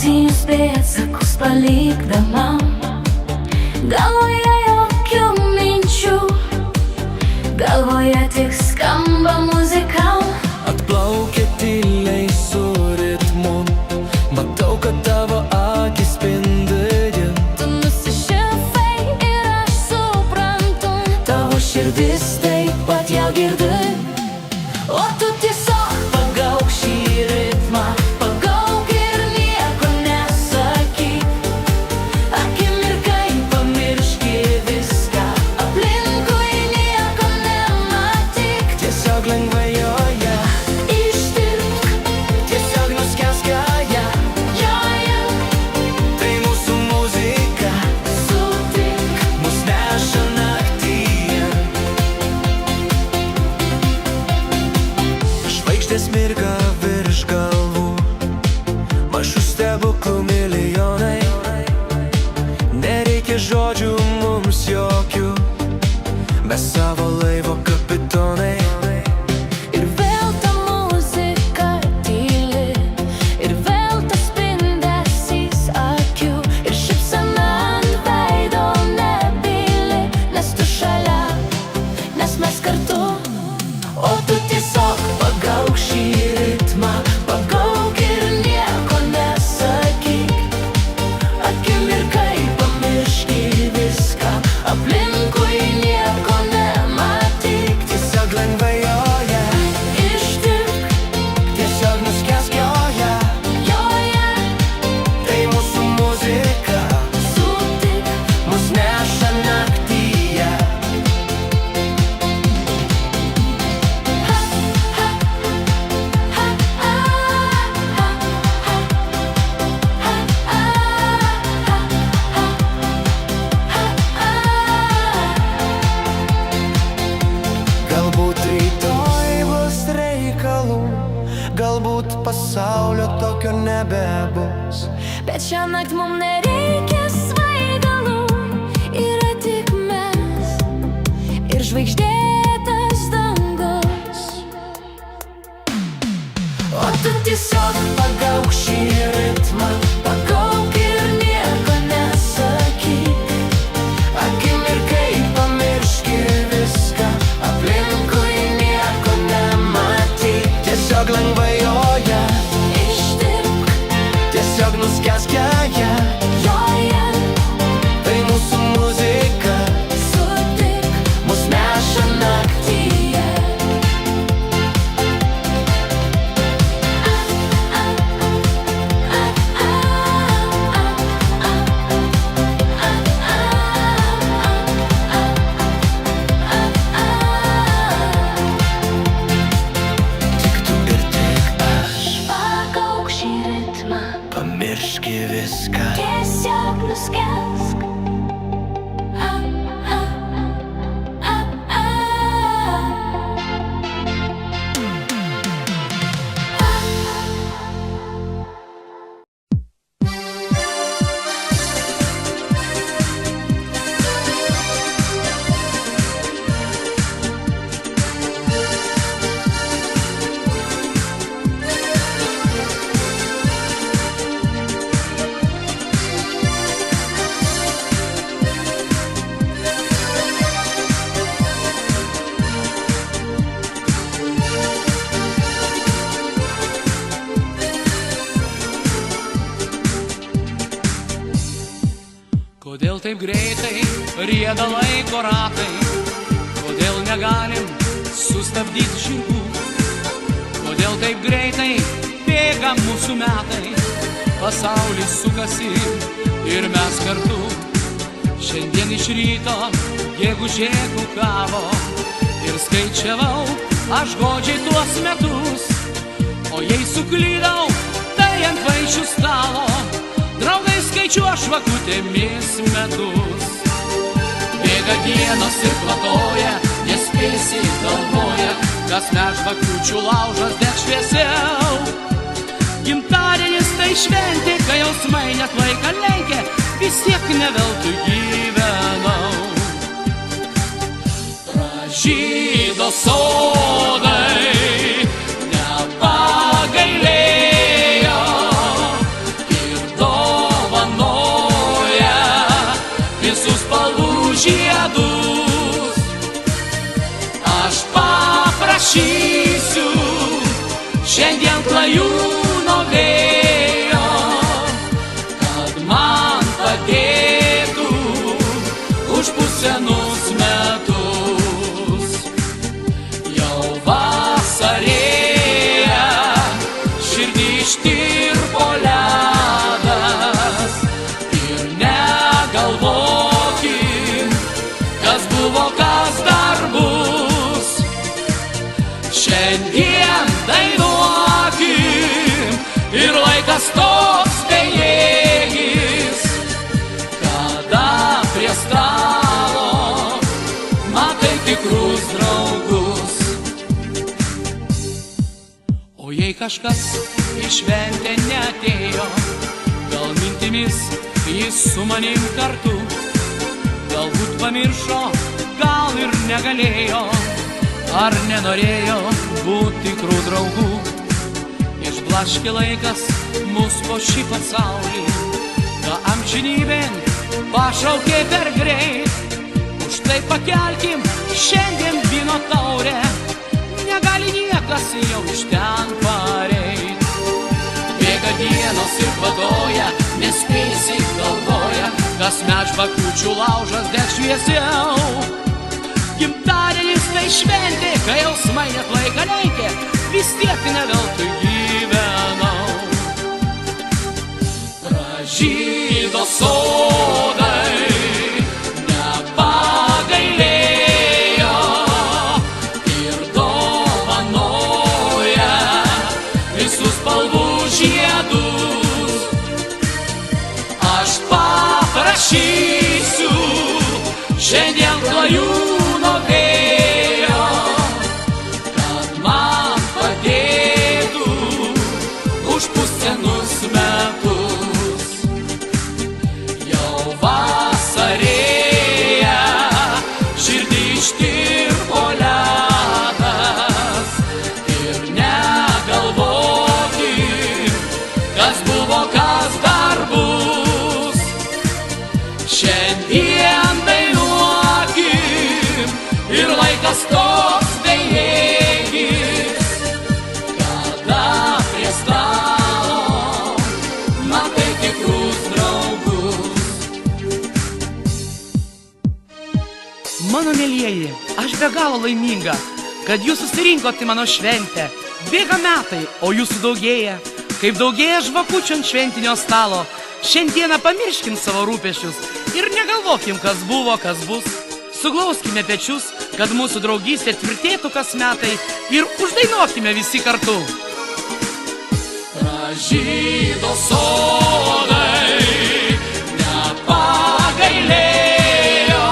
auksinius pėdsakus palikdama, galvoje jokių minčių, galvoje tik skamba muzika. Atplaukia tyliai su ritmu, matau, kad tavo akis spindi. Tu nusišifrai ir aš suprantu, tavo širdis taip pat jau girdi. O tu tiesiog pagauk šį ritmą, pagauk ir nieko nesakyk. Akimirkai pamirški viską, aplinkui nieko nematyk. Tiesiog lengvai joje, Ištirpk tiesiog nuskęsk joje. joje, Tai mūsų muzika, sutik. mus neša naktyje. Žvaigždės mirga virš galvų, mažų stebuklų milijonai. Nereikia žodžių mums jokių, mes savo laivo kapitonai. Ir vėl ta muzika tyli, ir vėl tas spindesys akių, ir šypsena ant veido nebyli, nes tu šalia, nes mes kartu. O tu tiesiog pagauk šį ritmą, pagauk ir nieko nesakyk. Akimirkai pamirški viską, aplinkui nieko nematyk. Tiesiog lengvai joje, Ištirpk tiesiog nuskęsk joje. joje, Tai mūsų muzika, sutik. mus neša naktyje. Galbūt rytoj bus reikalų, galbūt pasaulio tokio nebebus. Bet šiąnakt mums nereikia svaigalų, yra tik mes ir žvaigždėtas dangus. O tu tiesiog pagauk šį ritmą, pagauk ir nieko nesakyk. Akimirkai pamirški viską, aplinkui nieko nematyk. Tiesiog lengvai joje, Ištirpk tiesiog nuskęsk joje. joje, Tai mūsų muzika, sutik. mus neša naktyje. Tik tu ir tik aš, Pagauk šį ritmą, pamirški viską. tiesiog nuskelsk. Kodėl taip greitai rieda laiko ratai, kodėl negalim sustabdyti žirgų, kodėl taip greitai bėga mūsų metai, pasaulis sukasi ir mes kartu. Šiandien iš ryto gegužė kukavo ir skaičiavau aš godžiai tuos metus, o jei suklydau, tai ant vaišių stalo draugai skaičiuoja žvakutėmis metus. Bėga dienos ir platoja, nespėsi galvoja, kas mes žvakučių laužas deg šviesiau. Gimtadienis tai šventė, kai jausmai net laiką lenkia, vis tiek ne veltui gyvenau. Pražydo sodai, nepagailėjo ir O jei kažkas į šventę neatėjo, gal mintimis jis su manim kartu, galbūt pamiršo, gal ir negalėjo, ar nenorėjo būti tikrų draugų. Išblaškė laikas mus po šį pasaulį, tą amžinybėn pašaukė per greit. Už tai pakelkim šiandien vyno taurę, negali niekas jau iš ten pareit. Bėga dienos ir vadoja, nespėsi galvoja, kasmet žvakučių laužas deg šviesiau. Gimtadienis tai šventė, kai jausmai net laiką lenkė, vis tiek ne veltui gyvenau. Pražydo sodai, nepagailėjo ir dovanoja visus spalvų žiedus. Aš paprašysiu šiandien klajūno vėjo, kad man padėtų užpūst senus metus. Jau vasarėja, širdį ištirpo ledas, ir negalvokim, kas buvo, kas dar bus. Šiandien dainuokim ir laikas toks bejėgis, kada prie stalo matai tikrus draugus. Mano mielieji, aš be galo laiminga, kad jūs susirinkot į mano šventę. Bėga metai, o jūsų daugėja, kaip daugėja žvakučių ant šventinio stalo. Šiandieną pamirškim savo rūpesčius ir negalvokim, kas buvo, kas bus. Suglauskime pečius, kad mūsų draugystė tvirtėtų kas metai, ir uždainuokime visi kartu. Pražydo sodai, nepagailėjo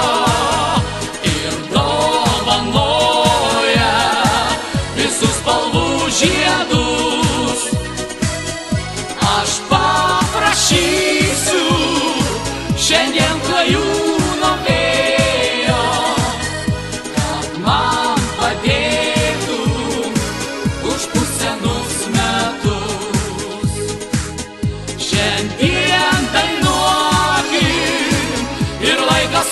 ir dovanoja visus spalvų žiedus. Aš paprašysiu šiandien klajūno vėjo, kad man padėtų užpūst senus metus. Šiandien dainuokim ir laikas